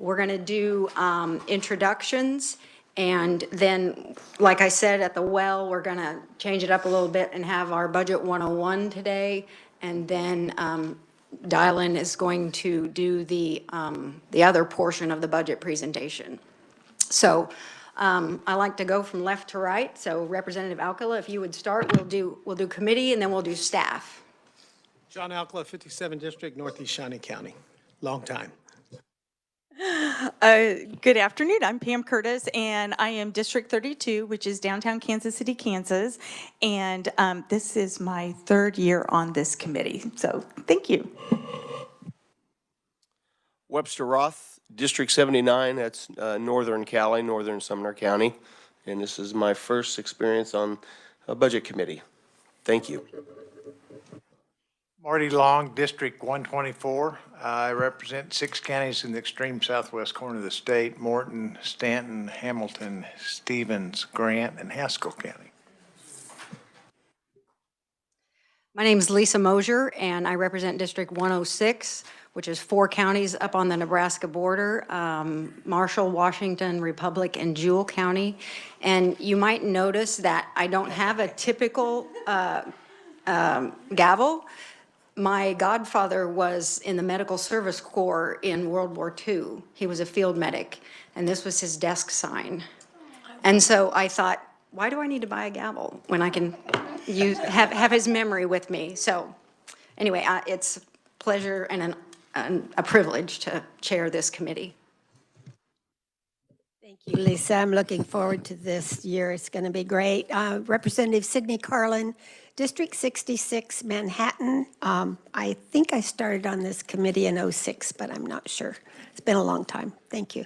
We're going to do introductions, and then, like I said, at the well, we're going to change it up a little bit and have our Budget 101 today, and then Dylan is going to do the other portion of the budget presentation. So I like to go from left to right. So Representative Alcala, if you would start, we'll do committee and then we'll do staff. John Alcala, 57 District, Northeast Shawnee County. Long time. Good afternoon. I'm Pam Curtis, and I am District 32, which is downtown Kansas City, Kansas. And this is my third year on this committee. So thank you. Webster Roth, District 79, that's Northern Cali, Northern Sumner County. And this is my first experience on a budget committee. Thank you. Marty Long, District 124. I represent 6 counties in the extreme southwest corner of the state: Morton, Stanton, Hamilton, Stevens, Grant, and Haskell County. My name is Lisa Mosier, and I represent District 106, which is 4 counties up on the Nebraska border: Marshall, Washington, Republic, and Jewell County. And you might notice that I don't have a typical gavel. My godfather was in the Medical Service Corps in World War II. He was a field medic, and this was his desk sign. And so I thought, why do I need to buy a gavel when I can have his memory with me? So anyway, it's a pleasure and a privilege to chair this committee. Thank you, Lisa. I'm looking forward to this year. It's going to be great. Representative Sidney Carlin, District 66, Manhattan. I think I started on this committee in '06, but I'm not sure. It's been a long time. Thank you.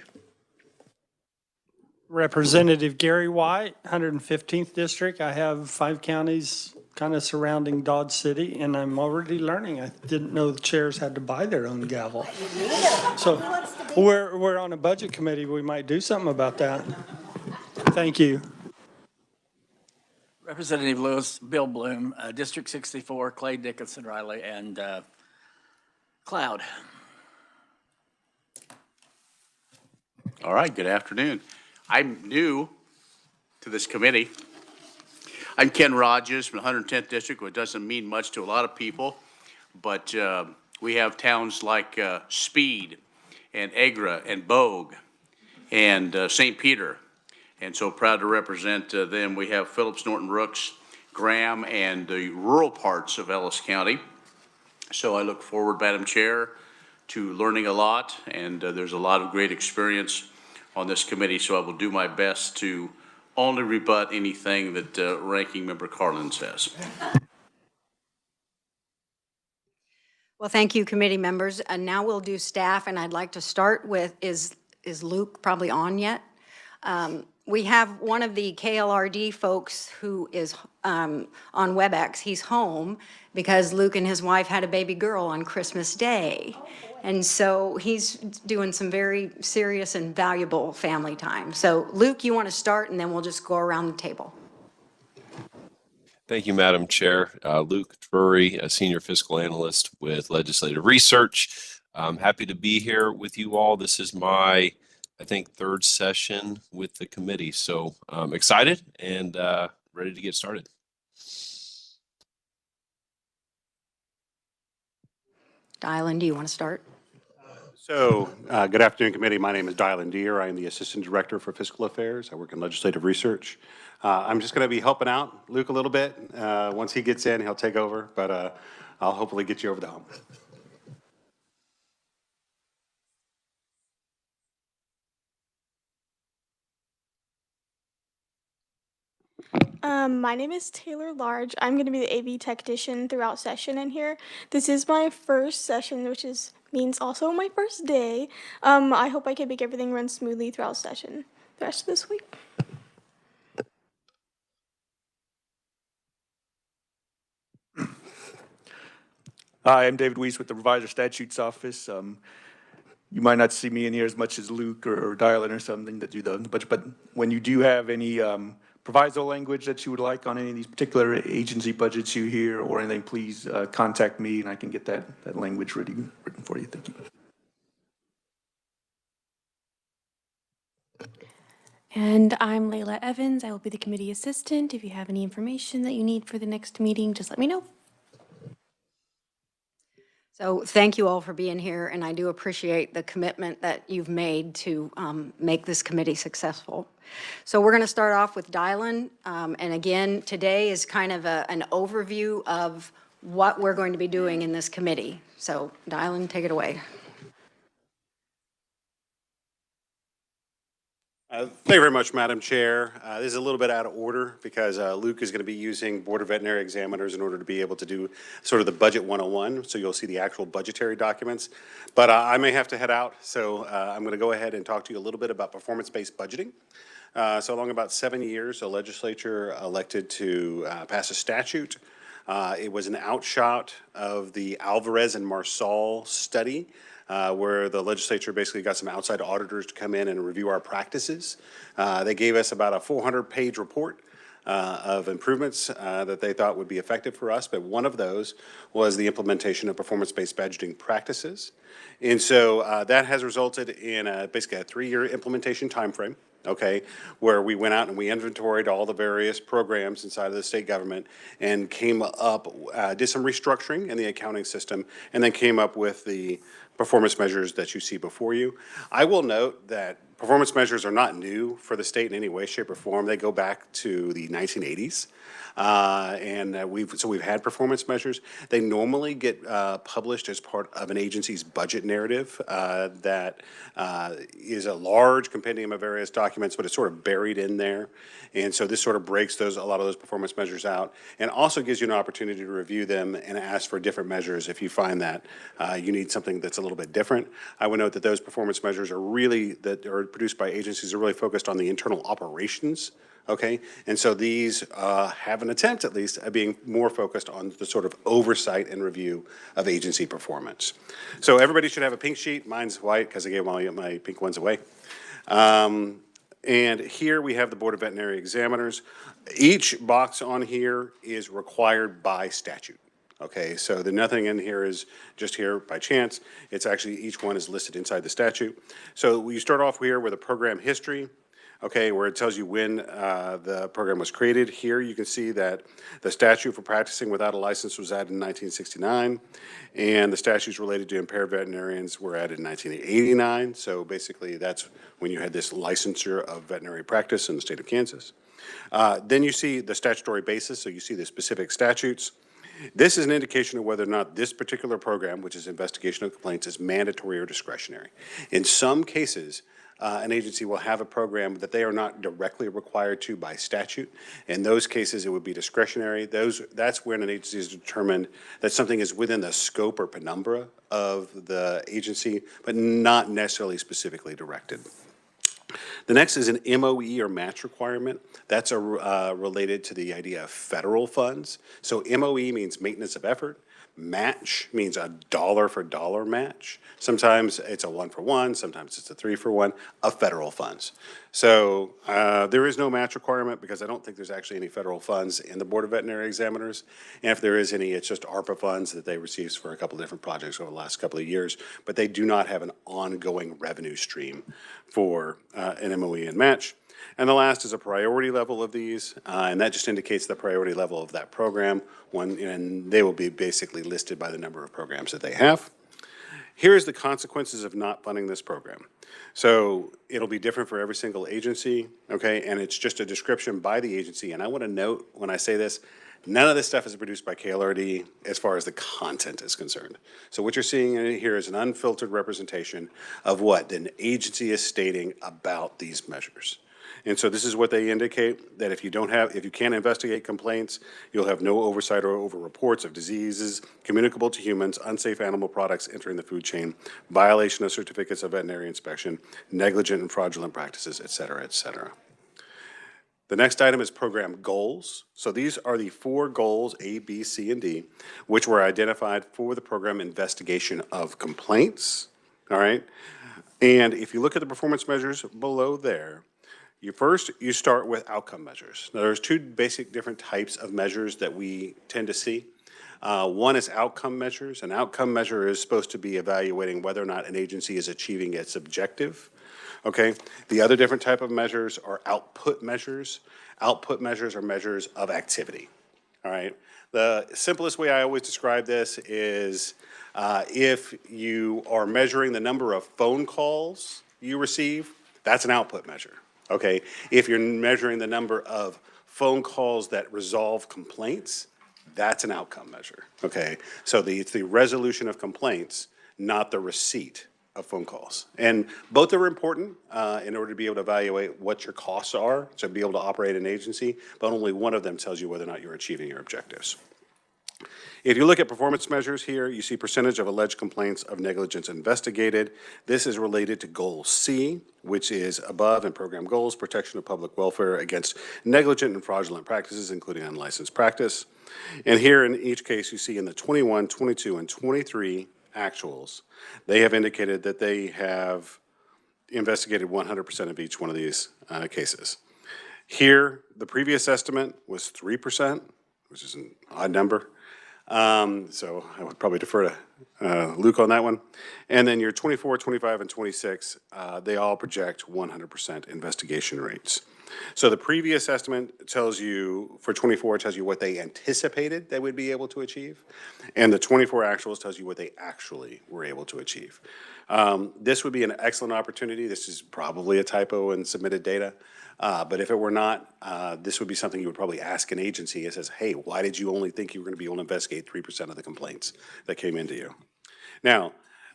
Representative Gary White, 115th District. I have 5 counties kind of surrounding Dodge City, and I'm already learning. I didn't know the chairs had to buy their own gavel. So we're on a budget committee. We might do something about that. Thank you. Representative Lewis, Bill Bloom, District 64, Clay Dickinson Riley, and Cloud. All right, good afternoon. I'm new to this committee. I'm Ken Rogers from the 110th District, which doesn't mean much to a lot of people, but we have towns like Speed and Agra and Bogue and St. Peter. And so proud to represent them. We have Phillips, Norton, Rooks, Graham, and the rural parts of Ellis County. So I look forward, Madam Chair, to learning a lot, and there's a lot of great experience on this committee, so I will do my best to only rebut anything that Ranking Member Carlin says. Well, thank you, committee members. And now we'll do staff, and I'd like to start with, is Luke probably on yet? We have one of the KLRD folks who is on WebEx. He's home because Luke and his wife had a baby girl on Christmas Day. And so he's doing some very serious and valuable family time. So Luke, you want to start, and then we'll just go around the table. Thank you, Madam Chair. Luke Drury, a senior fiscal analyst with Legislative Research. I'm happy to be here with you all. This is my, I think, 3rd session with the committee. So I'm excited and ready to get started. Dylan, do you want to start? So good afternoon, committee. My name is Dylan Deere. I am the Assistant Director for Fiscal Affairs. I work in Legislative Research. I'm just going to be helping out Luke a little bit. Once he gets in, he'll take over, but I'll hopefully get you over the hump. My name is Taylor Large. I'm going to be the AV technician throughout session in here. This is my first session, which means also my first day. I hope I can make everything run smoothly throughout session the rest of this week. Hi, I'm David Weiss with the Revisor Statutes Office. You might not see me in here as much as Luke or Dylan or something that do the budget, but when you do have any proviso language that you would like on any of these particular agency budgets you hear or anything, please contact me and I can get that language written for you. Thank you. And I'm Layla Evans. I will be the committee assistant. If you have any information that you need for the next meeting, just let me know. So thank you all for being here, and I do appreciate the commitment that you've made to make this committee successful. So we're going to start off with Dylan, and again, today is kind of an overview of what we're going to be doing in this committee. So Dylan, take it away. Thank you very much, Madam Chair. This is a little bit out of order because Luke is going to be using Board of Veterinary Examiners in order to be able to do sort of the Budget 101, so you'll see the actual budgetary documents. But I may have to head out, so I'm going to go ahead and talk to you a little bit about performance-based budgeting. So along about 7 years, the legislature elected to pass a statute. It was an outshot of the Alvarez and Marsal study, where the legislature basically got some outside auditors to come in and review our practices. They gave us about a 400-page report of improvements that they thought would be effective for us, but one of those was the implementation of performance-based budgeting practices. And so that has resulted in basically a 3-year implementation timeframe, okay, where we went out and we inventoried all the various programs inside of the state government and came up, did some restructuring in the accounting system, and then came up with the performance measures that you see before you. I will note that performance measures are not new for the state in any way, shape, or form. They go back to the 1980s. We've had performance measures. They normally get published as part of an agency's budget narrative that is a large compendium of various documents, but it's sort of buried in there. And so this sort of breaks a lot of those performance measures out, and also gives you an opportunity to review them and ask for different measures if you find that you need something that's a little bit different. I would note that those performance measures that are produced by agencies are really focused on the internal operations. Okay, and so these have an attempt, at least, at being more focused on the sort of oversight and review of agency performance. So everybody should have a pink sheet. Mine's white because I gave all my pink ones away. And here we have the Board of Veterinary Examiners. Each box on here is required by statute. Okay, so nothing in here is just here by chance. It's actually, each one is listed inside the statute. So we start off here with a program history. Okay, where it tells you when the program was created. Here you can see that the statute for practicing without a license was added in 1969, and the statutes related to impaired veterinarians were added in 1989. So basically that's when you had this licensure of veterinary practice in the state of Kansas. Then you see the statutory basis, so you see the specific statutes. This is an indication of whether or not this particular program, which is investigation of complaints, is mandatory or discretionary. In some cases, an agency will have a program that they are not directly required to by statute. In those cases, it would be discretionary. That's when an agency has determined that something is within the scope or penumbra of the agency, but not necessarily specifically directed. The next is an MOE or match requirement. That's related to the idea of federal funds. So MOE means maintenance of effort. Match means a dollar for dollar match. Sometimes it's a 1-for-1, sometimes it's a 3-for-1 of federal funds. So there is no match requirement because I don't think there's actually any federal funds in the Board of Veterinary Examiners. And if there is any, it's just ARPA funds that they received for a couple of different projects over the last couple of years, but they do not have an ongoing revenue stream for an MOE and match. And the last is a priority level of these, and that just indicates the priority level of that program, and they will be basically listed by the number of programs that they have. Here's the consequences of not funding this program. So it'll be different for every single agency, okay, and it's just a description by the agency. And I want to note when I say this, none of this stuff is produced by KLRD as far as the content is concerned. So what you're seeing in here is an unfiltered representation of what an agency is stating about these measures. And so this is what they indicate, that if you can't investigate complaints, you'll have no oversight over reports of diseases communicable to humans, unsafe animal products entering the food chain, violation of certificates of veterinary inspection, negligent and fraudulent practices, et cetera, et cetera. The next item is program goals. So these are the 4 goals, A, B, C, and D, which were identified for the program investigation of complaints, all right? And if you look at the performance measures below there, you start with outcome measures. Now, there's 2 basic different types of measures that we tend to see. One is outcome measures. An outcome measure is supposed to be evaluating whether or not an agency is achieving its objective. Okay? The other different type of measures are output measures. Output measures are measures of activity. All right? The simplest way I always describe this is if you are measuring the number of phone calls you receive, that's an output measure. Okay? If you're measuring the number of phone calls that resolve complaints, that's an outcome measure. Okay? So it's the resolution of complaints, not the receipt of phone calls. And both are important in order to be able to evaluate what your costs are to be able to operate an agency, but only one of them tells you whether or not you're achieving your objectives. If you look at performance measures here, you see percentage of alleged complaints of negligence investigated. This is related to Goal C, which is above in program goals, protection of public welfare against negligent and fraudulent practices, including unlicensed practice. And here in each case, you see in the 21, 22, and 23 actuals, they have indicated that they have investigated 100% of each one of these cases. Here, the previous estimate was 3%, which is an odd number. So I would probably defer to Luke on that one. And then your 24, 25, and 26, they all project 100% investigation rates. So the previous estimate tells you, for 24, tells you what they anticipated they would be able to achieve. And the 24 actuals tells you what they actually were able to achieve. This would be an excellent opportunity. This is probably a typo in submitted data. But if it were not, this would be something you would probably ask an agency. It says, hey, why did you only think you were going to be able to investigate 3% of the complaints that came into you? Now,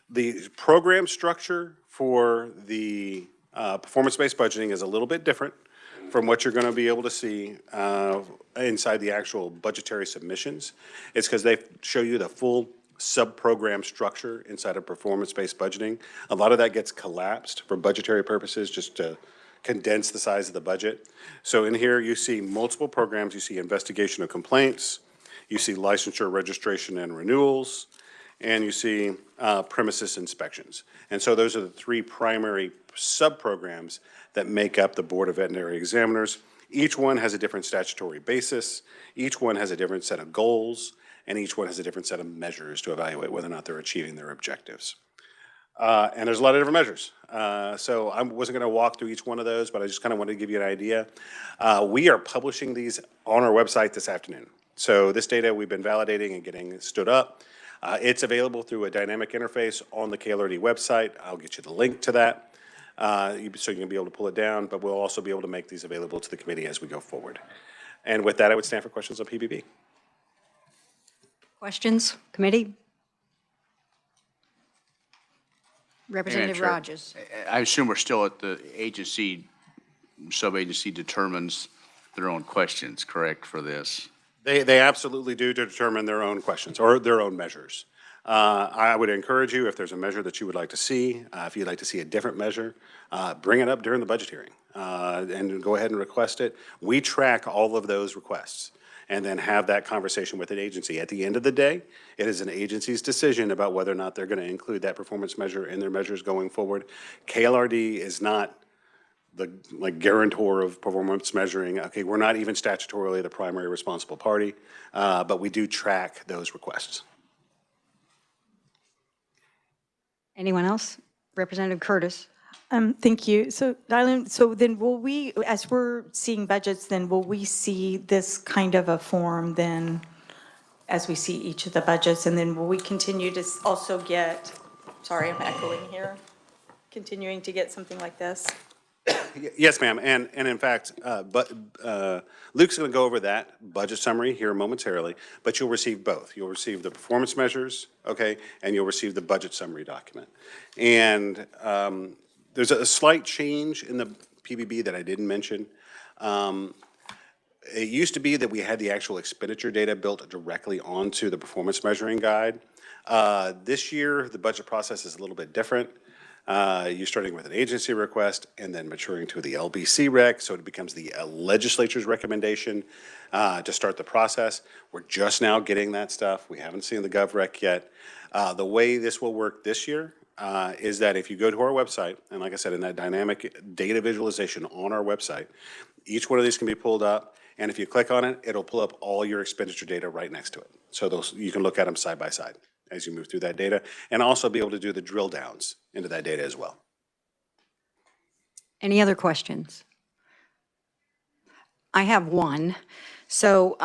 the program structure for the performance-based budgeting is a little bit different from what you're going to be able to see inside the actual budgetary submissions. It's because they show you the full sub-program structure inside of performance-based budgeting. A lot of that gets collapsed for budgetary purposes just to condense the size of the budget. So in here, you see multiple programs. You see investigation of complaints, you see licensure, registration, and renewals, and you see premises inspections. And so those are the three primary sub-programs that make up the Board of Veterinary Examiners. Each one has a different statutory basis, each one has a different set of goals, and each one has a different set of measures to evaluate whether or not they're achieving their objectives. And there's a lot of different measures. So I wasn't going to walk through each one of those, but I just kind of wanted to give you an idea. We are publishing these on our website this afternoon. So this data we've been validating and getting stood up. It's available through a dynamic interface on the KLRD website. I'll get you the link to that so you can be able to pull it down, but we'll also be able to make these available to the committee as we go forward. And with that, I would stand for questions on PBB. Questions, committee? Representative Chair, Rogers. I assume we're still at the agency, sub-agency determines their own questions, correct, for this? They absolutely do to determine their own questions or their own measures. I would encourage you, if there's a measure that you would like to see, if you'd like to see a different measure, bring it up during the budget hearing and go ahead and request it. We track all of those requests and then have that conversation with an agency. At the end of the day, it is an agency's decision about whether or not they're going to include that performance measure in their measures going forward. KLRD is not the guarantor of performance measuring. Okay, we're not even statutorily the primary responsible party, but we do track those requests. Anyone else? Representative Curtis. Thank you. So, Dylan, so then will we, as we're seeing budgets, then will we see this kind of a form then as we see each of the budgets? And then will we continue to also get, sorry, I'm echoing here, continuing to get something like this? Yes, ma'am. And in fact, Luke's going to go over that budget summary here momentarily, but you'll receive both. You'll receive the performance measures, okay, and you'll receive the budget summary document. And there's a slight change in the PBB that I didn't mention. It used to be that we had the actual expenditure data built directly onto the performance measuring guide. This year, the budget process is a little bit different. You're starting with an agency request and then maturing to the LBC rec, so it becomes the legislature's recommendation to start the process. We're just now getting that stuff. We haven't seen the gov rec yet. The way this will work this year is that if you go to our website, and like I said, in that dynamic data visualization on our website, each one of these can be pulled up, and if you click on it, it'll pull up all your expenditure data right next to it. So you can look at them side by side as you move through that data, and also be able to do the drill downs into that data as well. Any other questions? I have one. So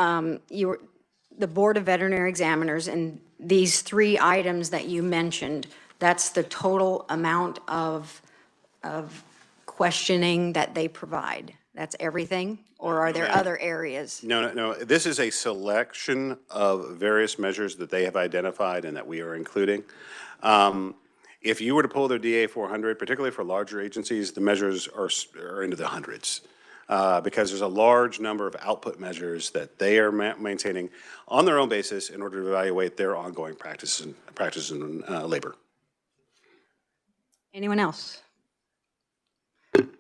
the Board of Veterinary Examiners and these 3 items that you mentioned, that's the total amount of questioning that they provide? That's everything? Or are there other areas? No. This is a selection of various measures that they have identified and that we are including. If you were to pull their DA 400, particularly for larger agencies, the measures are into the hundreds. Because there's a large number of output measures that they are maintaining on their own basis in order to evaluate their ongoing practice in labor. Anyone else?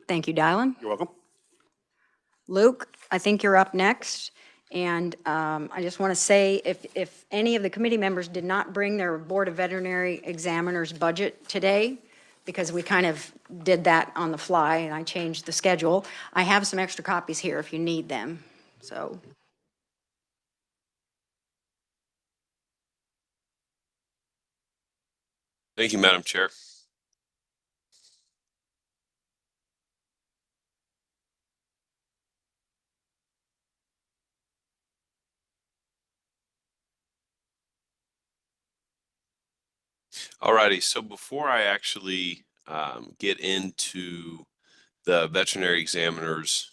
Thank you, Dylan. You're welcome. Luke, I think you're up next. And I just want to say, if any of the committee members did not bring their Board of Veterinary Examiners budget today, because we kind of did that on the fly and I changed the schedule, I have some extra copies here if you need them. So. Thank you, Madam Chair. Alrighty, so before I actually get into the veterinary examiner's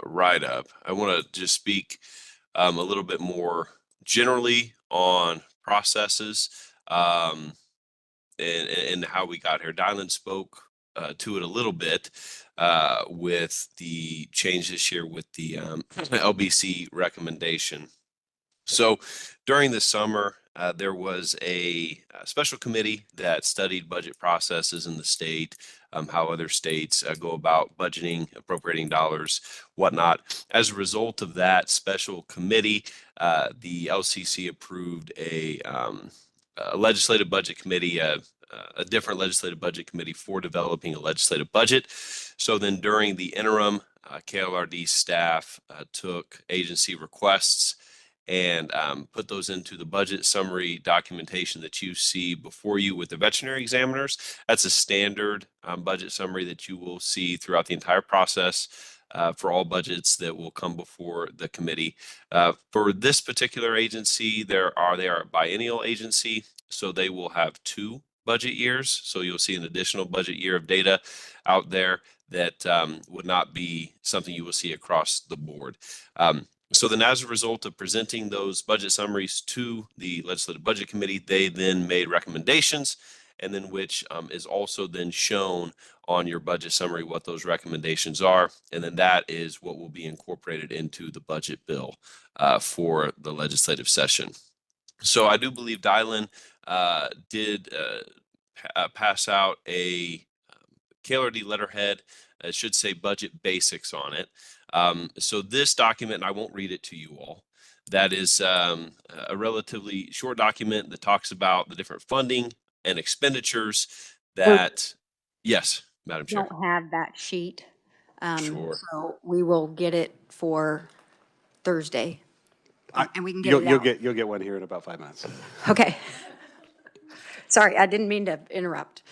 write-up, I want to just speak a little bit more generally on processes and how we got here. Dylan spoke to it a little bit with the change this year with the LBC recommendation. So during the summer, there was a special committee that studied budget processes in the state, how other states go about budgeting, appropriating dollars, whatnot. As a result of that special committee, the LCC approved a legislative budget committee, a different legislative budget committee for developing a legislative budget. So then during the interim, KLRD staff took agency requests and put those into the budget summary documentation that you see before you with the veterinary examiners. That's a standard budget summary that you will see throughout the entire process for all budgets that will come before the committee. For this particular agency, they are a biennial agency, so they will have 2 budget years. So you'll see an additional budget year of data out there that would not be something you will see across the board. So then as a result of presenting those budget summaries to the Legislative Budget Committee, they then made recommendations, and then which is also then shown on your budget summary what those recommendations are. And then that is what will be incorporated into the budget bill for the legislative session. So I do believe Dylan did pass out a KLRD letterhead. It should say budget basics on it. So this document, and I won't read it to you all, that is a relatively short document that talks about the different funding and expenditures that, yes, Madam Chair. Don't have that sheet. Sure. So we will get it for Thursday. And we can get it out. You'll get one here in about 5 minutes. Okay. Sorry, I didn't mean to interrupt.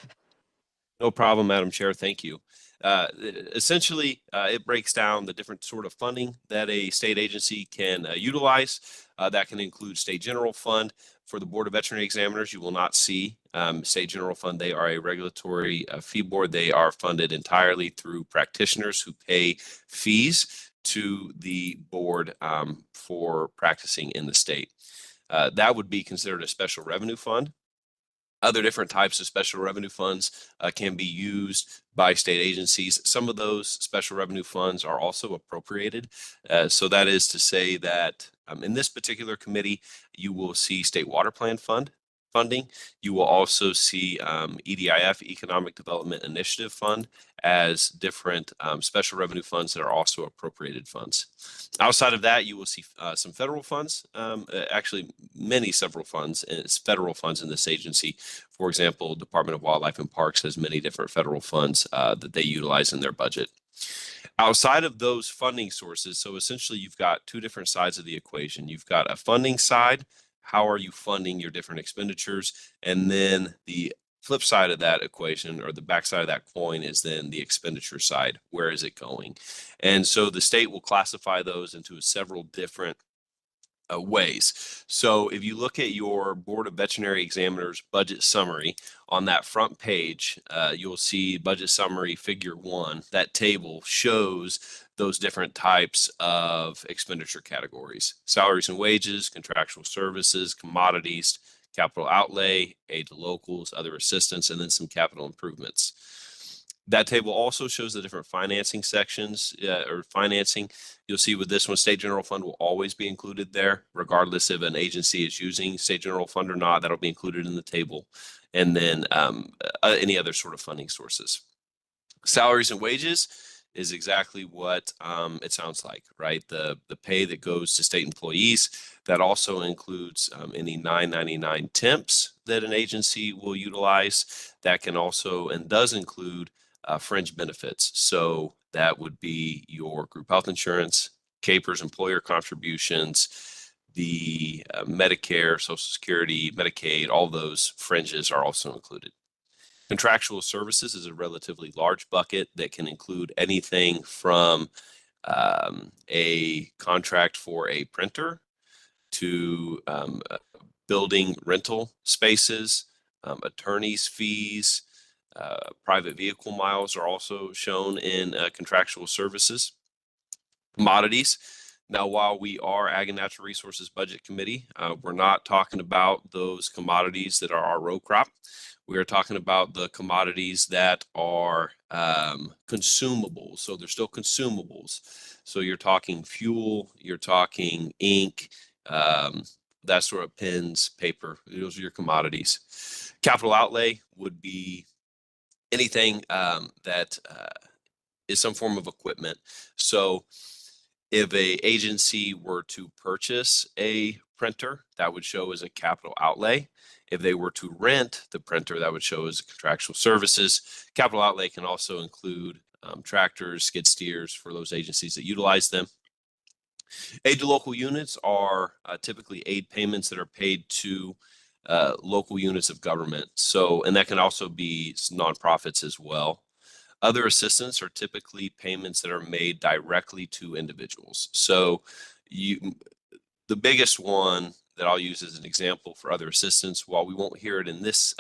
No problem, Madam Chair. Thank you. Essentially, it breaks down the different sort of funding that a state agency can utilize. That can include state general fund. For the Board of Veterinary Examiners, you will not see state general fund. They are a regulatory fee board. They are funded entirely through practitioners who pay fees to the board for practicing in the state. That would be considered a special revenue fund. Other different types of special revenue funds can be used by state agencies. Some of those special revenue funds are also appropriated. So that is to say that in this particular committee, you will see state water plan funding. You will also see EDIF, Economic Development Initiative Fund, as different special revenue funds that are also appropriated funds. Outside of that, you will see some federal funds, actually several funds, federal funds in this agency. For example, Department of Wildlife and Parks has many different federal funds that they utilize in their budget. Outside of those funding sources, so essentially you've got 2 different sides of the equation. You've got a funding side. How are you funding your different expenditures? And then the flip side of that equation, or the back side of that coin, is then the expenditure side. Where is it going? And so the state will classify those into several different ways. So if you look at your Board of Veterinary Examiners budget summary, on that front page, you'll see budget summary figure 1. That table shows those different types of expenditure categories: salaries and wages, contractual services, commodities, capital outlay, aid to locals, other assistance, and then some capital improvements. That table also shows the different financing sections or financing. You'll see with this one, state general fund will always be included there, regardless if an agency is using state general fund or not. That'll be included in the table. And then any other sort of funding sources. Salaries and wages is exactly what it sounds like, right? The pay that goes to state employees. That also includes any 999 temps that an agency will utilize. That can also and does include fringe benefits. So that would be your group health insurance, CAPERS, employer contributions, the Medicare, Social Security, Medicaid, all those fringes are also included. Contractual services is a relatively large bucket that can include anything from a contract for a printer to building rental spaces, attorney's fees, private vehicle miles are also shown in contractual services. Commodities. Now, while we are Ag and Natural Resources Budget Committee, we're not talking about those commodities that are our row crop. We are talking about the commodities that are consumables. So they're still consumables. So you're talking fuel, you're talking ink, that sort of pens, paper. Those are your commodities. Capital outlay would be anything that is some form of equipment. So if a agency were to purchase a printer, that would show as a capital outlay. If they were to rent the printer, that would show as contractual services. Capital outlay can also include tractors, skid steers for those agencies that utilize them. Aid to local units are typically aid payments that are paid to local units of government. So, and that can also be nonprofits as well. Other assistance are typically payments that are made directly to individuals. So the biggest one that I'll use as an example for other assistance, while we won't hear it in this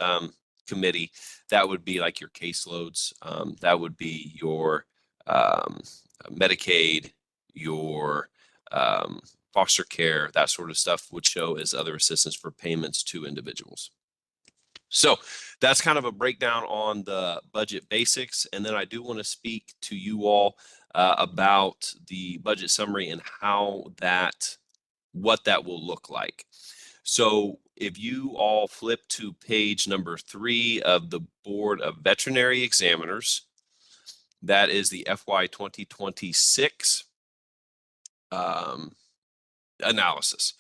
committee, that would be like your caseloads. That would be your Medicaid, your foster care, that sort of stuff would show as other assistance for payments to individuals. So that's kind of a breakdown on the budget basics. And then I do want to speak to you all about the budget summary and what that will look like. So if you all flip to page number 3 of the Board of Veterinary Examiners, that is the FY 2026 analysis.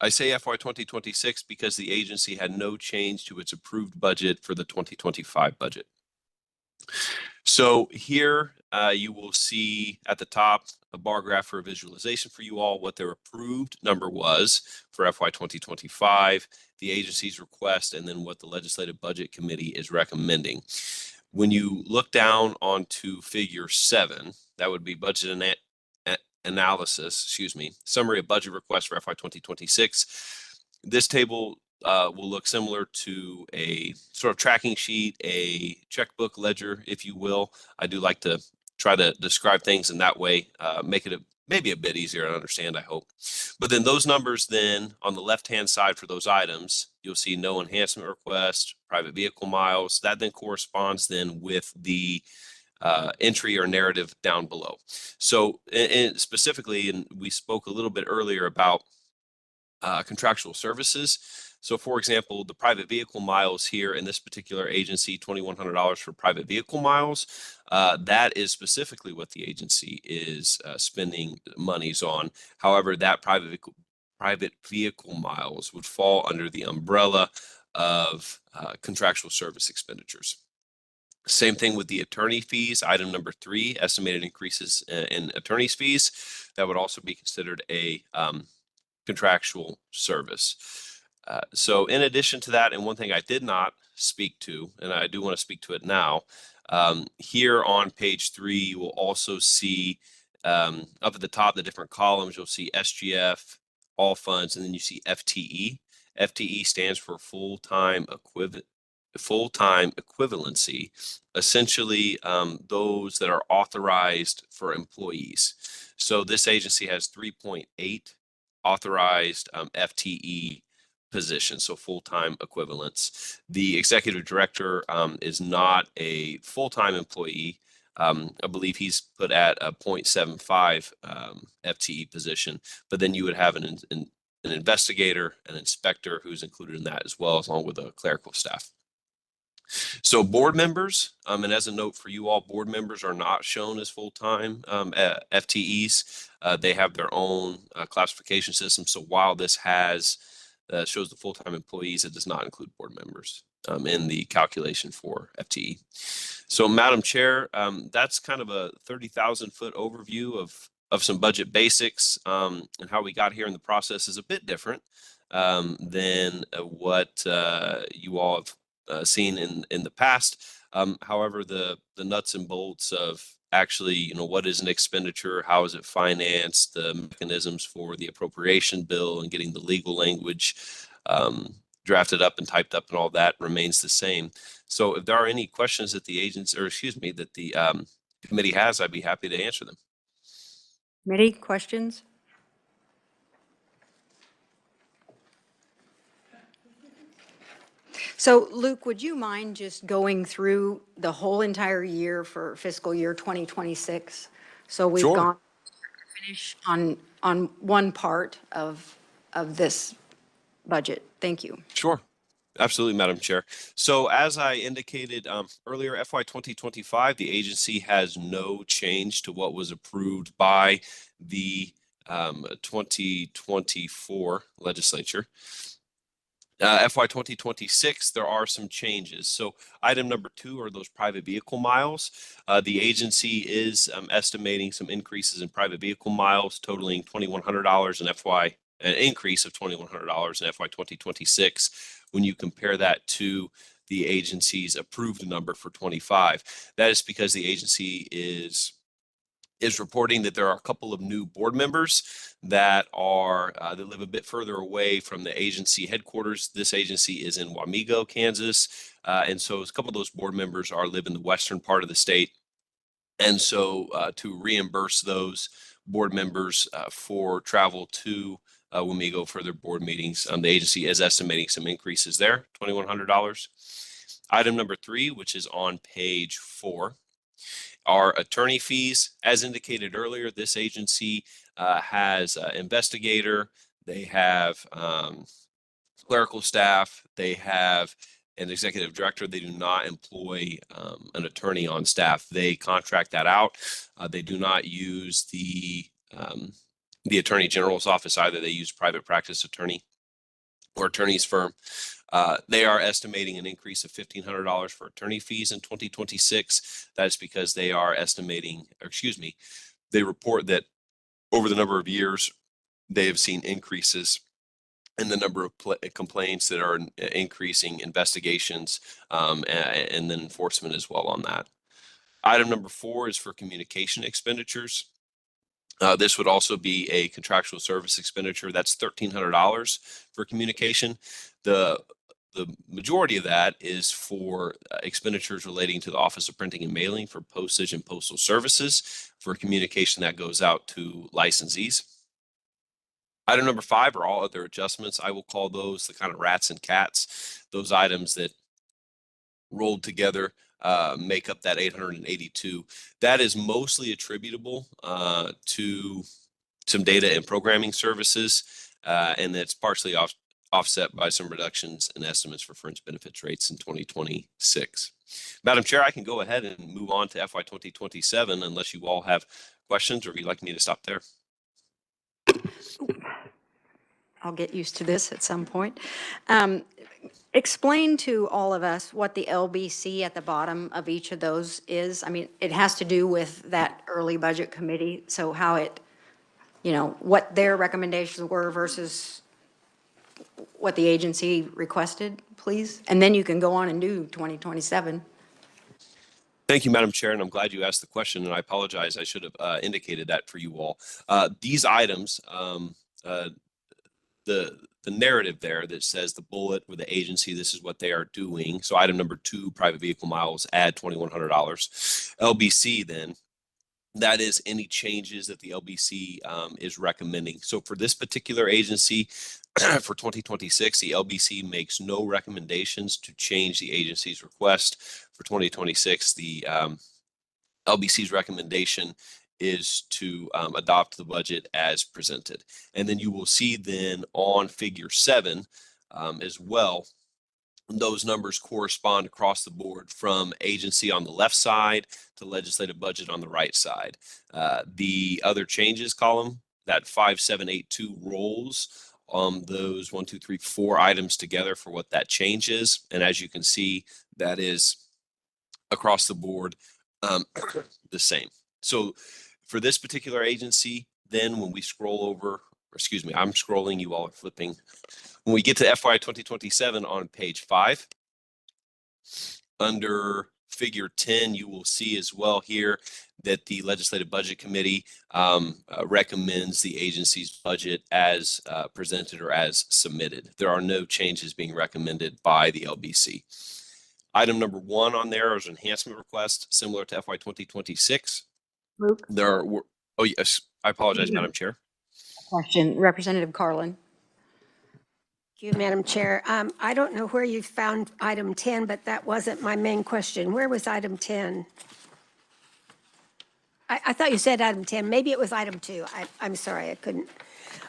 I say FY 2026 because the agency had no change to its approved budget for the 2025 budget. So here you will see at the top a bar graph for a visualization for you all, what their approved number was for FY 2025, the agency's request, and then what the Legislative Budget Committee is recommending. When you look down onto figure 7, that would be budget analysis, summary of budget request for FY 2026. This table will look similar to a sort of tracking sheet, a checkbook ledger, if you will. I do like to try to describe things in that way, make it maybe a bit easier to understand, I hope. But then those numbers then on the left-hand side for those items, you'll see no enhancement request, private vehicle miles. That then corresponds then with the entry or narrative down below. So specifically, and we spoke a little bit earlier about contractual services. So for example, the private vehicle miles here in this particular agency, $2,100 for private vehicle miles, that is specifically what the agency is spending monies on. However, that private vehicle miles would fall under the umbrella of contractual service expenditures. Same thing with the attorney fees, item number 3, estimated increases in attorney's fees. That would also be considered a contractual service. So in addition to that, and one thing I did not speak to, and I do want to speak to it now, here on page 3, you will also see up at the top, the different columns, you'll see SGF, all funds, and then you see FTE. FTE stands for full-time equivalency, essentially those that are authorized for employees. So this agency has 3.8 authorized FTE positions, so full-time equivalents. The executive director is not a full-time employee. I believe he's put at a 0.75 FTE position, but then you would have an investigator, an inspector who's included in that as well, along with a clerical staff. So board members, and as a note for you all, board members are not shown as full-time FTEs. They have their own classification system. So while this shows the full-time employees, it does not include board members in the calculation for FTE. So Madam Chair, that's kind of a 30,000-foot overview of some budget basics, and how we got here in the process is a bit different than what you all have seen in the past. However, the nuts and bolts of actually, what is an expenditure, how is it financed, the mechanisms for the appropriation bill and getting the legal language drafted up and typed up and all that remains the same. So if there are any questions that the that the committee has, I'd be happy to answer them. Committee, questions? So Luke, would you mind just going through the whole entire year for fiscal year 2026? So we've Sure. gone finish on one part of this budget. Thank you. Sure. Absolutely, Madam Chair. So as I indicated earlier, FY 2025, the agency has no change to what was approved by the 2024 legislature. FY 2026, there are some changes. So item number 2 are those private vehicle miles. The agency is estimating some increases in private vehicle miles totaling $2,100 in an increase of $2,100 in FY 2026 when you compare that to the agency's approved number for 25. That is because the agency is reporting that there are a couple of new board members that live a bit further away from the agency headquarters. This agency is in Wamego, Kansas, and so a couple of those board members live in the western part of the state. And so to reimburse those board members for travel to Wamego for their board meetings, the agency is estimating some increases there, $2,100. Item number 3, which is on page 4, are attorney fees. As indicated earlier, this agency has an investigator, they have clerical staff, they have an executive director. They do not employ an attorney on staff. They contract that out. They do not use the Attorney General's office either. They use private practice attorney or attorney's firm. They are estimating an increase of $1,500 for attorney fees in 2026. That is because they are estimating, they report that over the number of years, they have seen increases in the number of complaints that are increasing, investigations, and then enforcement as well on that. Item number 4 is for communication expenditures. This would also be a contractual service expenditure. That's $1,300 for communication. The majority of that is for expenditures relating to the Office of Printing and Mailing for postage and postal services for communication that goes out to licensees. Item number 5 are all other adjustments. I will call those the kind of rats and cats, those items that rolled together make up that 882. That is mostly attributable to some data and programming services, and that's partially offset by some reductions in estimates for fringe benefits rates in 2026. Madam Chair, I can go ahead and move on to FY 2027 unless you all have questions or if you'd like me to stop there. I'll get used to this at some point. Explain to all of us what the LBC at the bottom of each of those is. I mean, it has to do with that early budget committee, so how it, what their recommendations were versus what the agency requested, please? And then you can go on and do 2027. Thank you, Madam Chair, and I'm glad you asked the question, and I apologize. I should have indicated that for you all. These items, the narrative there that says the bullet with the agency, this is what they are doing. So item number 2, private vehicle miles, add $2,100. LBC then, that is any changes that the LBC is recommending. So for this particular agency, for 2026, the LBC makes no recommendations to change the agency's request. For 2026, the LBC's recommendation is to adopt the budget as presented. And then you will see then on figure 7 as well, those numbers correspond across the board from agency on the left side to legislative budget on the right side. The other changes column, that 5782 rolls those 1, 2, 3, 4 items together for what that change is. And as you can see, that is across the board the same. So for this particular agency, then when we scroll over, or excuse me, I'm scrolling, you all are flipping. When we get to FY 2027 on page 5, under figure 10, you will see as well here that the Legislative Budget Committee recommends the agency's budget as presented or as submitted. There are no changes being recommended by the LBC. Item number 1 on there is enhancement request, similar to FY 2026. Luke? Oh, yes, I apologize, Madam Chair. Question, Representative Carlin. Thank you, Madam Chair. I don't know where you found item 10, but that wasn't my main question. Where was item 10? I thought you said item 10. Maybe it was item 2. I'm sorry, I couldn't.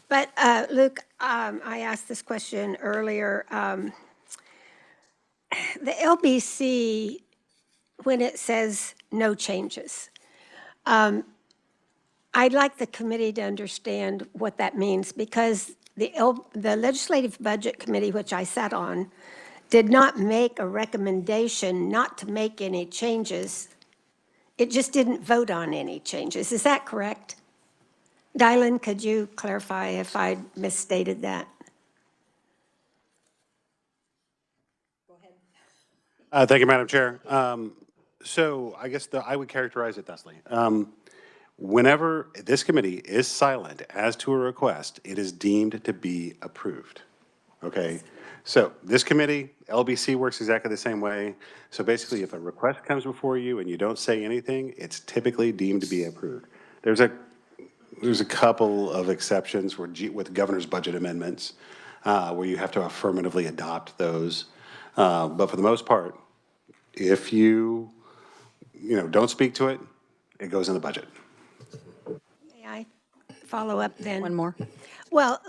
But Luke, I asked this question earlier. The LBC, when it says no changes, I'd like the committee to understand what that means, because the Legislative Budget Committee, which I sat on, did not make a recommendation not to make any changes. It just didn't vote on any changes. Is that correct? Dylan, could you clarify if I misstated that? Thank you, Madam Chair. So I guess I would characterize it thusly. Whenever this committee is silent as to a request, it is deemed to be approved. Okay? So this committee, LBC, works exactly the same way. So basically, if a request comes before you and you don't say anything, it's typically deemed to be approved. There's a couple of exceptions with governor's budget amendments where you have to affirmatively adopt those. But for the most part, if you don't speak to it, it goes in the budget. May I follow up then? One more. Well,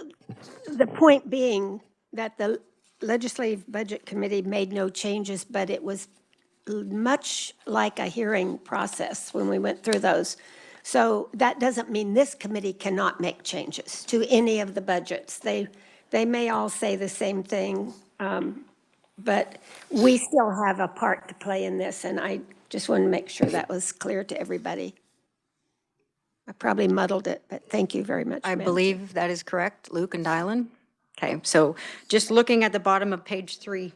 the point being that the Legislative Budget Committee made no changes, but it was much like a hearing process when we went through those. So that doesn't mean this committee cannot make changes to any of the budgets. They may all say the same thing, but we still have a part to play in this, and I just want to make sure that was clear to everybody. I probably muddled it, but thank you very much. I Madam believe that is correct, Luke and Dylan. Okay, so just looking at the bottom of page 3.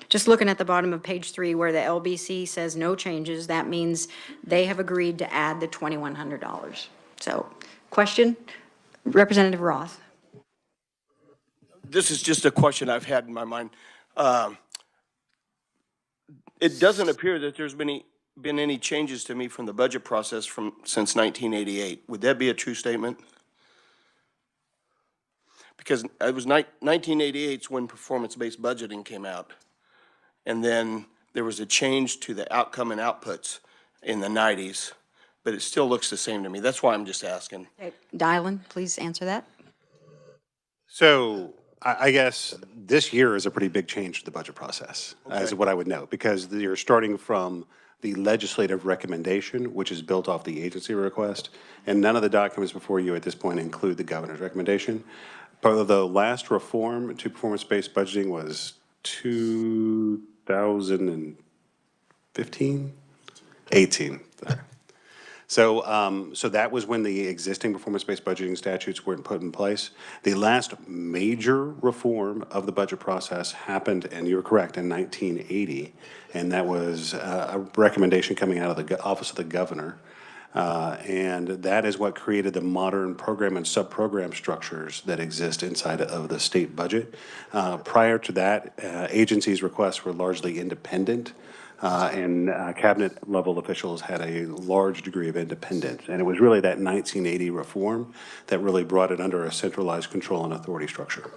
Just looking at the bottom of page 3 where the LBC says no changes, that means they have agreed to add the $2,100. So, question, Representative Roth. This is just a question I've had in my mind. It doesn't appear that there's been any changes to me from the budget process since 1988. Would that be a true statement? Because it was 1988 when performance-based budgeting came out. And then there was a change to the outcome and outputs in the 90s, but it still looks the same to me. That's why I'm just asking. Okay, Dylan, please answer that. So I guess this year is a pretty big change to the budget process, as what I would note, because you're starting from the legislative recommendation, which is built off the agency request, and none of the documents before you at this point include the governor's recommendation. But the last reform to performance-based budgeting was 2015? 18. So that was when the existing performance-based budgeting statutes were put in place. The last major reform of the budget process happened, and you're correct, in 1980, and that was a recommendation coming out of the Office of the Governor. And that is what created the modern program and sub-program structures that exist inside of the state budget. Prior to that, agencies' requests were largely independent, and cabinet level officials had a large degree of independence. And it was really that 1980 reform that really brought it under a centralized control and authority structure.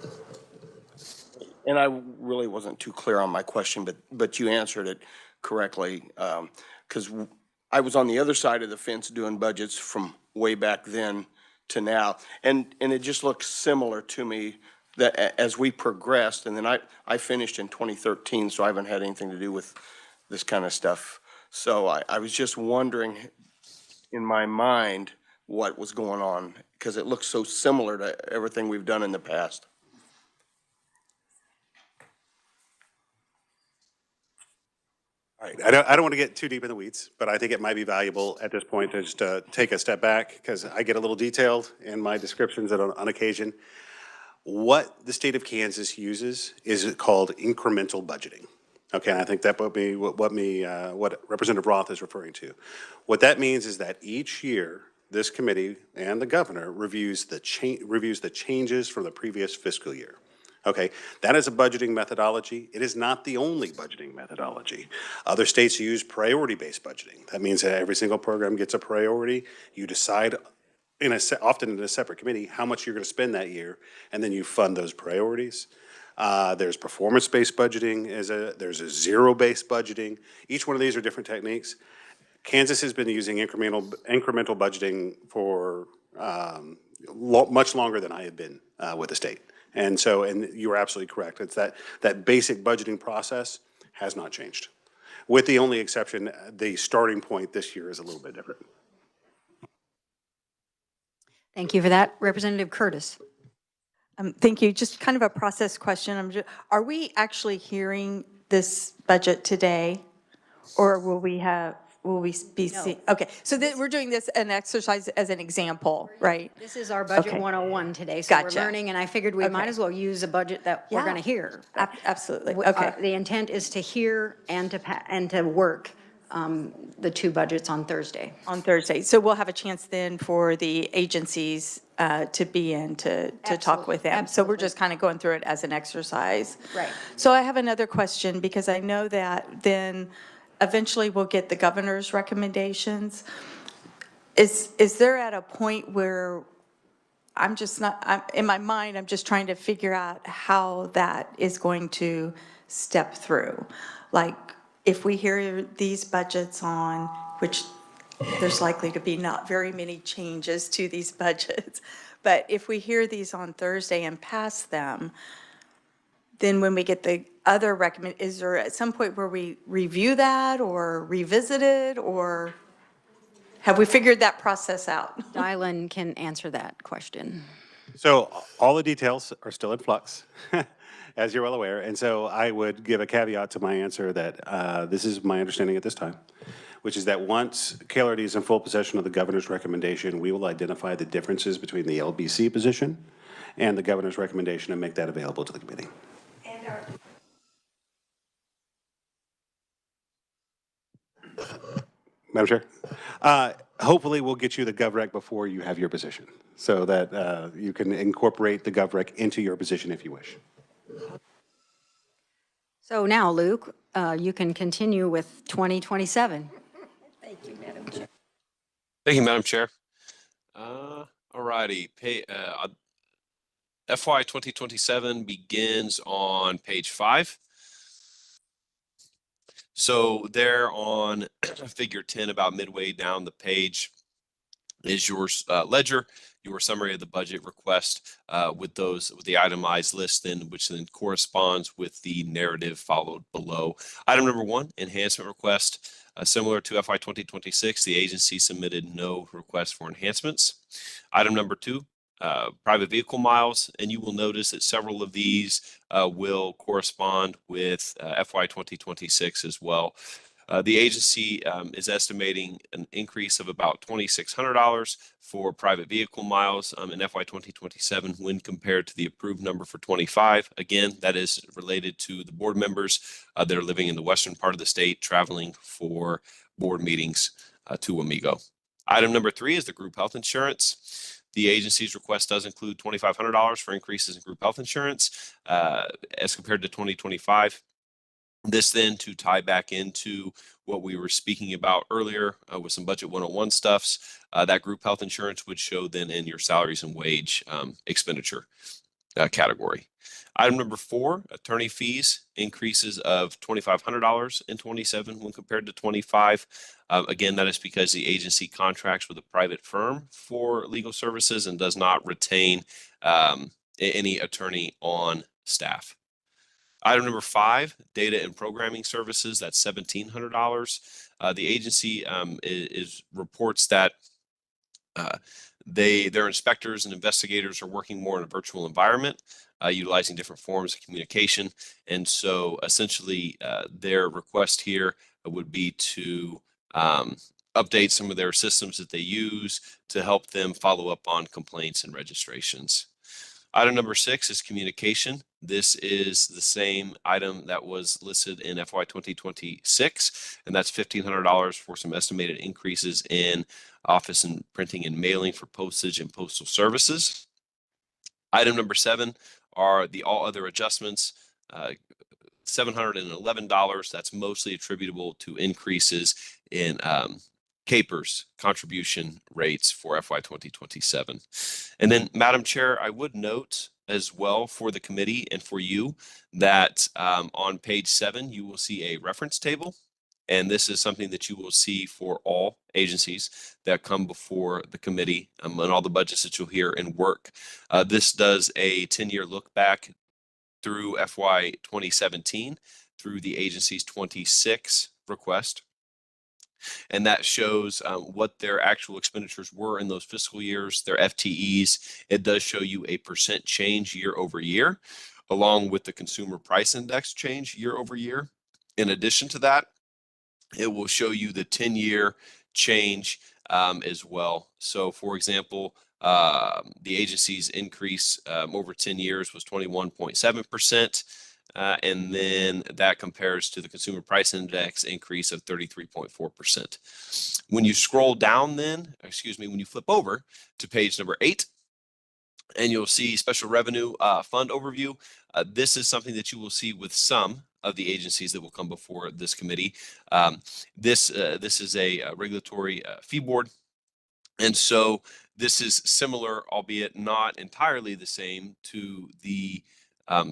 And I really wasn't too clear on my question, but you answered it correctly. Because I was on the other side of the fence doing budgets from way back then to now. And it just looks similar to me that as we progressed, and then I finished in 2013, so I haven't had anything to do with this kind of stuff. So I was just wondering in my mind what was going on, because it looks so similar to everything we've done in the past. All right, I don't want to get too deep in the weeds, but I think it might be valuable at this point to just take a step back, because I get a little detailed in my descriptions on occasion. What the state of Kansas uses is called incremental budgeting. Okay, and I think that what Representative Roth is referring to. What that means is that each year, this committee and the governor reviews the changes from the previous fiscal year. Okay, that is a budgeting methodology. It is not the only budgeting methodology. Other states use priority-based budgeting. That means that every single program gets a priority. You decide often in a separate committee how much you're going to spend that year, and then you fund those priorities. There's performance-based budgeting, there's a zero-based budgeting. Each one of these are different techniques. Kansas has been using incremental budgeting for much longer than I have been with the state. And you are absolutely correct. It's that basic budgeting process has not changed. With the only exception, the starting point this year is a little bit different. Thank you for that. Representative Curtis. Thank you. Just kind of a process question. Are we actually hearing this budget today, or will we be seeing? Okay, so we're doing this an exercise as an example, right? This is our budget Okay. 101 today, so Gotcha. we're learning, and I figured we might as well use a budget that we're going to hear. Absolutely. Okay. The intent is to hear and to work the two budgets on Thursday. On Thursday. So we'll have a chance then for the agencies to be in to talk with them. So we're just kind of going through it as an exercise. Right. So I have another question, because I know that then eventually we'll get the governor's recommendations. Is there at a point where in my mind, I'm just trying to figure out how that is going to step through? Like, if we hear these budgets on, which there's likely to be not very many changes to these budgets, but if we hear these on Thursday and pass them, then when we get the other is there at some point where we review that or revisit it, or have we figured that process out? Dylan can answer that question. So all the details are still in flux, as you're well aware. And so I would give a caveat to my answer that this is my understanding at this time, which is that once KLRD is in full possession of the governor's recommendation, we will identify the differences between the LBC position and the governor's recommendation and make that available to the committee. Madam Chair, hopefully we'll get you the GovRec before you have your position, so that you can incorporate the GovRec into your position if you wish. So now, Luke, you can continue with 2027. Thank you, Madam Chair. Thank you, Madam Chair. All righty. FY 2027 begins on page 5. So there on figure 10, about midway down the page, is your ledger, your summary of the budget request with the itemized list, which then corresponds with the narrative followed below. Item number 1, enhancement request. Similar to FY 2026, the agency submitted no request for enhancements. Item number 2, private vehicle miles, and you will notice that several of these will correspond with FY 2026 as well. The agency is estimating an increase of about $2,600 for private vehicle miles in FY 2027 when compared to the approved number for 25. Again, that is related to the board members that are living in the western part of the state, traveling for board meetings to Amigo. Item number 3 is the group health insurance. The agency's request does include $2,500 for increases in group health insurance as compared to 2025. This then to tie back into what we were speaking about earlier with some budget 101 stuffs, that group health insurance would show then in your salaries and wage expenditure category. Item number 4, attorney fees, increases of $2,500 in 27 when compared to 25. Again, that is because the agency contracts with a private firm for legal services and does not retain any attorney on staff. Item number 5, data and programming services, that's $1,700. The agency reports that their inspectors and investigators are working more in a virtual environment, utilizing different forms of communication. And so essentially their request here would be to update some of their systems that they use to help them follow up on complaints and registrations. Item number 6 is communication. This is the same item that was listed in FY 2026, and that's $1,500 for some estimated increases in office and printing and mailing for postage and postal services. Item number 7 are the all other adjustments, $711. That's mostly attributable to increases in CAPERS contribution rates for FY 2027. And then, Madam Chair, I would note as well for the committee and for you that on page 7, you will see a reference table. And this is something that you will see for all agencies that come before the committee and all the budgets that you'll hear and work. This does a 10-year look back through FY 2017 through the agency's 26 request. And that shows what their actual expenditures were in those fiscal years, their FTEs. It does show you a % change year over year, along with the consumer price index change year over year. In addition to that, it will show you the 10-year change as well. So for example, the agency's increase over 10 years was 21.7%. And then that compares to the consumer price index increase of 33.4%. When you scroll down then, when you flip over to page number 8, and you'll see special revenue fund overview. This is something that you will see with some of the agencies that will come before this committee. This is a regulatory fee board. And so this is similar, albeit not entirely the same, to the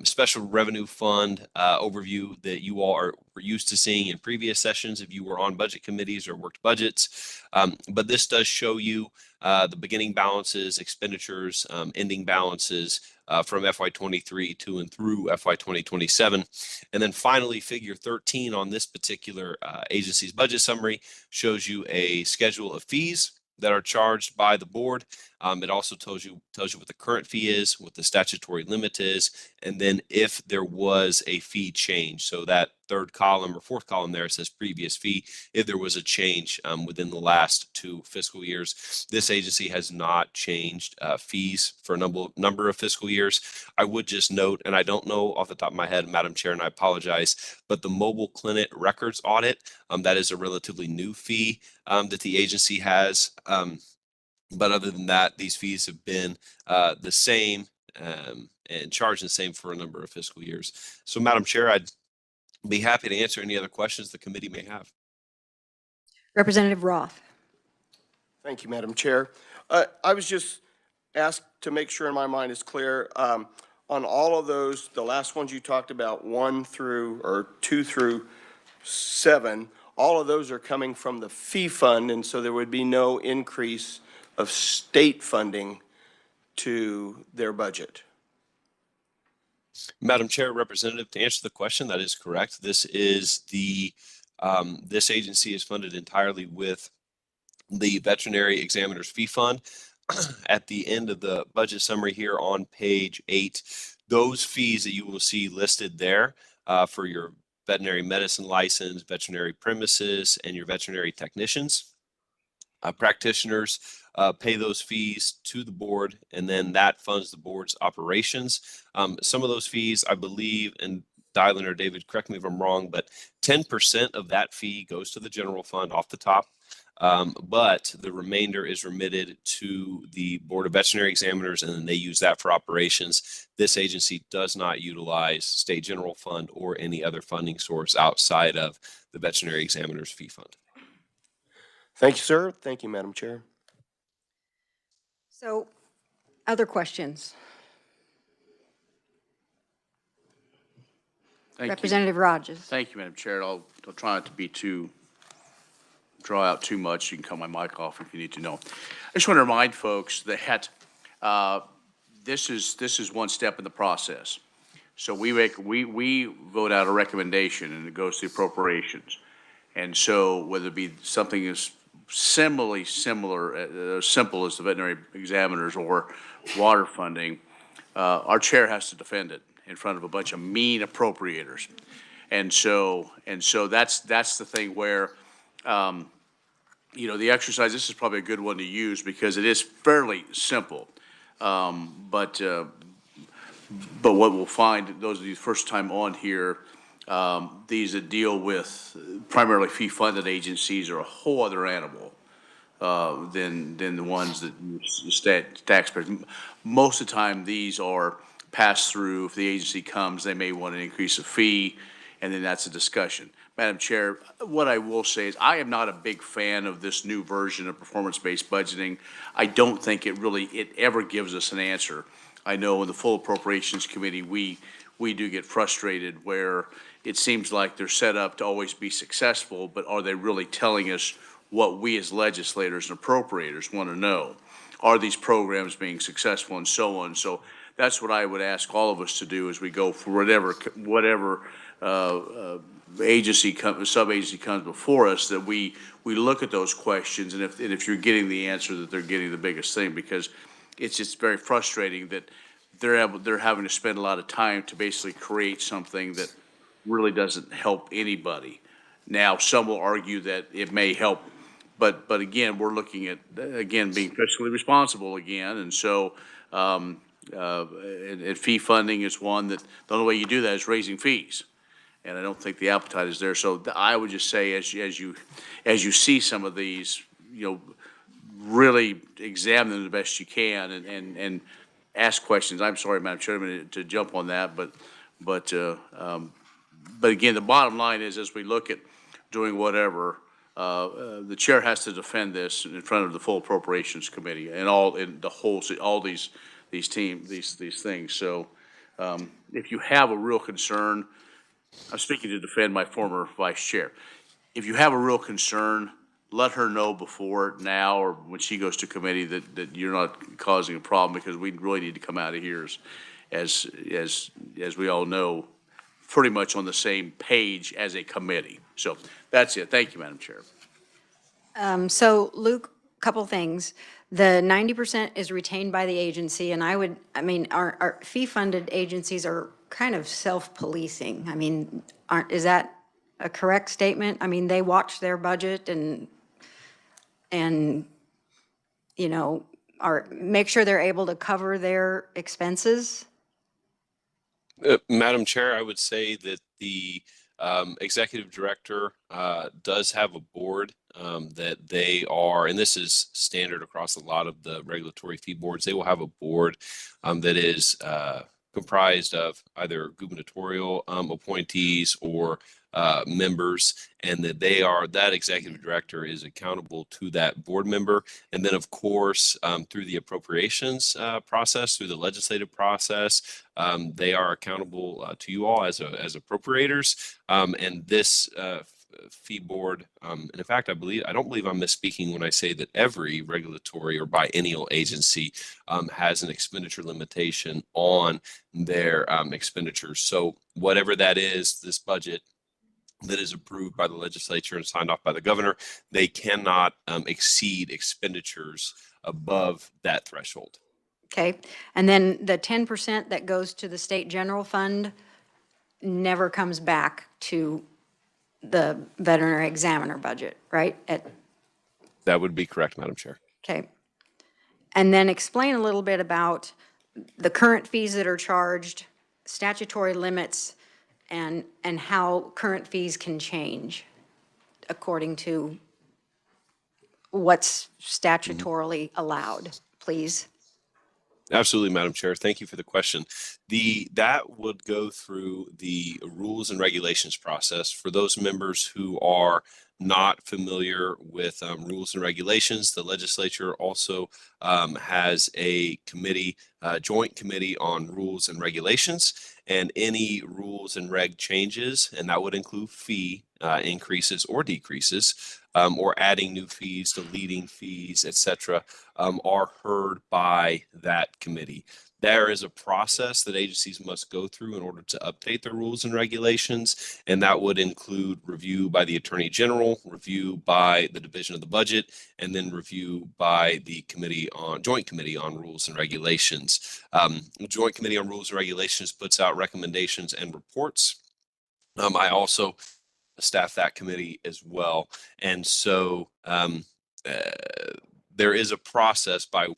special revenue fund overview that you all were used to seeing in previous sessions if you were on budget committees or worked budgets. But this does show you the beginning balances, expenditures, ending balances from FY23 to and through FY 2027. And then finally, figure 13 on this particular agency's budget summary shows you a schedule of fees that are charged by the board. It also tells you what the current fee is, what the statutory limit is, and then if there was a fee change. So that third column or fourth column there says previous fee, if there was a change within the last 2 fiscal years. This agency has not changed fees for a number of fiscal years. I would just note, and I don't know off the top of my head, Madam Chair, and I apologize, but the mobile clinic records audit, that is a relatively new fee that the agency has. But other than that, these fees have been the same and charged the same for a number of fiscal years. So, Madam Chair, I'd be happy to answer any other questions the committee may have. Representative Roth. Thank you, Madam Chair. I was just asked to make sure in my mind is clear on all of those, the last ones you talked about, 2 through 7, all of those are coming from the fee fund, and so there would be no increase of state funding to their budget. Madam Chair, Representative, to answer the question, that is correct. This is this agency is funded entirely with the Veterinary Examiner's Fee Fund. At the end of the budget summary here on page 8, those fees that you will see listed there for your veterinary medicine license, veterinary premises, and your veterinary technicians. Practitioners pay those fees to the board, and then that funds the board's operations. Some of those fees, I believe, and Dylan or David, correct me if I'm wrong, but 10% of that fee goes to the general fund off the top. But the remainder is remitted to the Board of Veterinary Examiners, and then they use that for operations. This agency does not utilize state general fund or any other funding source outside of the Veterinary Examiners fee fund. Thank you, sir. Thank you, Madam Chair. So, other questions? Thank you. Representative Rogers. Thank you, Madam Chair. I'll try not to be draw out too much. You can cut my mic off if you need to know. I just want to remind folks that this is one step in the process. So we vote out a recommendation and it goes to appropriations. And so whether it be something as simple as the veterinary examiners or water funding, our chair has to defend it in front of a bunch of mean appropriators. And so that's the thing where, you know, the exercise, this is probably a good one to use because it is fairly simple. But what we'll find, those of you first time on here, these that deal with primarily fee-funded agencies are a whole other animal than the ones that use taxpayers. Most of the time, these are passed through. If the agency comes, they may want an increase of fee, and then that's a discussion. Madam Chair, what I will say is I am not a big fan of this new version of performance-based budgeting. I don't think it ever gives us an answer. I know in the full appropriations committee, we do get frustrated where it seems like they're set up to always be successful, but are they really telling us what we as legislators and appropriators want to know? Are these programs being successful and so on? So that's what I would ask all of us to do as we go for whatever sub-agency comes before us, that we look at those questions, and if you're getting the answer, that they're getting the biggest thing, because it's just very frustrating that they're having to spend a lot of time to basically create something that really doesn't help anybody. Now, some will argue that it may help, but again, we're looking at being fiscally responsible again, and so and fee funding is one that the only way you do that is raising fees. And I don't think the appetite is there. So I would just say, as you see some of these, you know, really examine them the best you can and ask questions. I'm sorry, Madam Chairman, to jump on that, but again, the bottom line is, as we look at doing whatever, the chair has to defend this in front of the full appropriations committee and all these things. So if you have a real concern, I'm speaking to defend my former vice chair. If you have a real concern, let her know before now or when she goes to committee that you're not causing a problem, because we really need to come out of here as we all know, pretty much on the same page as a committee. So that's it. Thank you, Madam Chair. So Luke, couple things. The 90% is retained by the agency, and our fee-funded agencies are kind of self-policing. I mean, is that a correct statement? I mean, they watch their budget and you know, make sure they're able to cover their expenses. Madam Chair, I would say that the executive director does have a board that they are, and this is standard across a lot of the regulatory fee boards, they will have a board that is comprised of either gubernatorial appointees or members, and that executive director is accountable to that board member. And then, of course, through the appropriations process, through the legislative process, they are accountable to you all as appropriators. And this fee board, and in fact, I don't believe I'm misspeaking when I say that every regulatory or biennial agency has an expenditure limitation on their expenditures. So whatever that is, this budget that is approved by the legislature and signed off by the governor, they cannot exceed expenditures above that threshold. Okay, and then the 10% that goes to the state general fund, never comes back to the veterinary examiner budget, right? That would be correct, Madam Chair. Okay. And then explain a little bit about the current fees that are charged, statutory limits, and how current fees can change according to what's statutorily allowed, please. Absolutely, Madam Chair. Thank you for the question. That would go through the rules and regulations process. For those members who are not familiar with rules and regulations, the legislature also has a committee, joint committee on rules and regulations, and any rules and reg changes, and that would include fee increases or decreases, or adding new fees, deleting fees, etc., are heard by that committee. There is a process that agencies must go through in order to update their rules and regulations, and that would include review by the Attorney General, review by the Division of the Budget, and then review by the Joint Committee on Rules and Regulations. The Joint Committee on Rules and Regulations puts out recommendations and reports. I also staff that committee as well, and so there is a process by which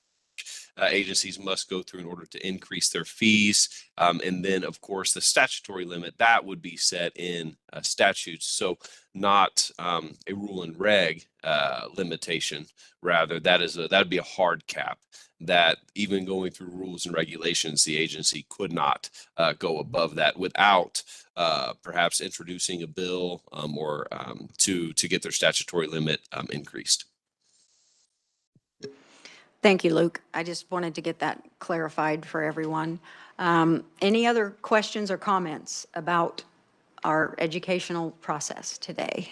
agencies must go through in order to increase their fees. And then, of course, the statutory limit, that would be set in statutes. So not a rule and reg limitation. Rather, that'd be a hard cap that even going through rules and regulations, the agency could not go above that without perhaps introducing a bill or to get their statutory limit increased. Thank you, Luke. I just wanted to get that clarified for everyone. Any other questions or comments about our educational process today?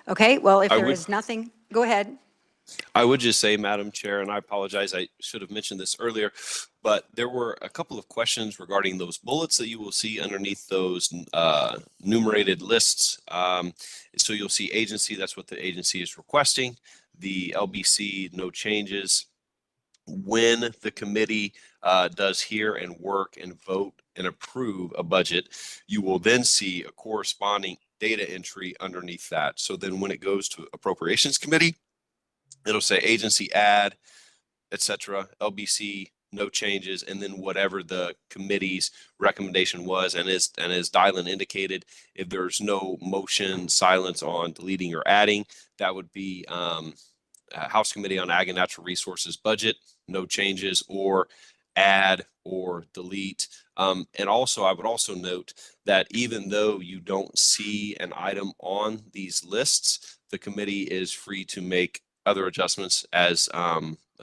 Okay, well, if there is nothing, go ahead. I would just say, Madam Chair, and I apologize, I should have mentioned this earlier, but there were a couple of questions regarding those bullets that you will see underneath those numerated lists. So you'll see agency, that's what the agency is requesting. The LBC, no changes. When the committee does hear and work and vote and approve a budget, you will then see a corresponding data entry underneath that. So then when it goes to Appropriations Committee, it'll say agency add, etc., LBC, no changes, and then whatever the committee's recommendation was. And as Dylan indicated, if there's no motion, silence on deleting or adding, that would be House Committee on Ag and Natural Resources budget, no changes, or add or delete. And also, I would also note that even though you don't see an item on these lists, the committee is free to make other adjustments as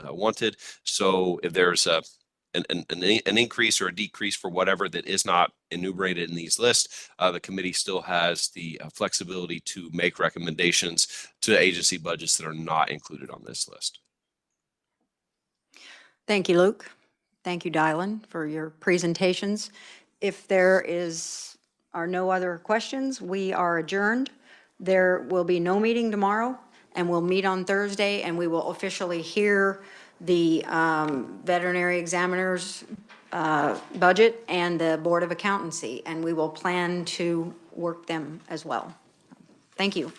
wanted. So if there's an increase or a decrease for whatever that is not enumerated in these lists, the committee still has the flexibility to make recommendations to agency budgets that are not included on this list. Thank you, Luke. Thank you, Dylan, for your presentations. If there are no other questions, we are adjourned. There will be no meeting tomorrow, and we'll meet on Thursday, and we will officially hear the veterinary examiner's budget and the Board of Accountancy, and we will plan to work them as well. Thank you.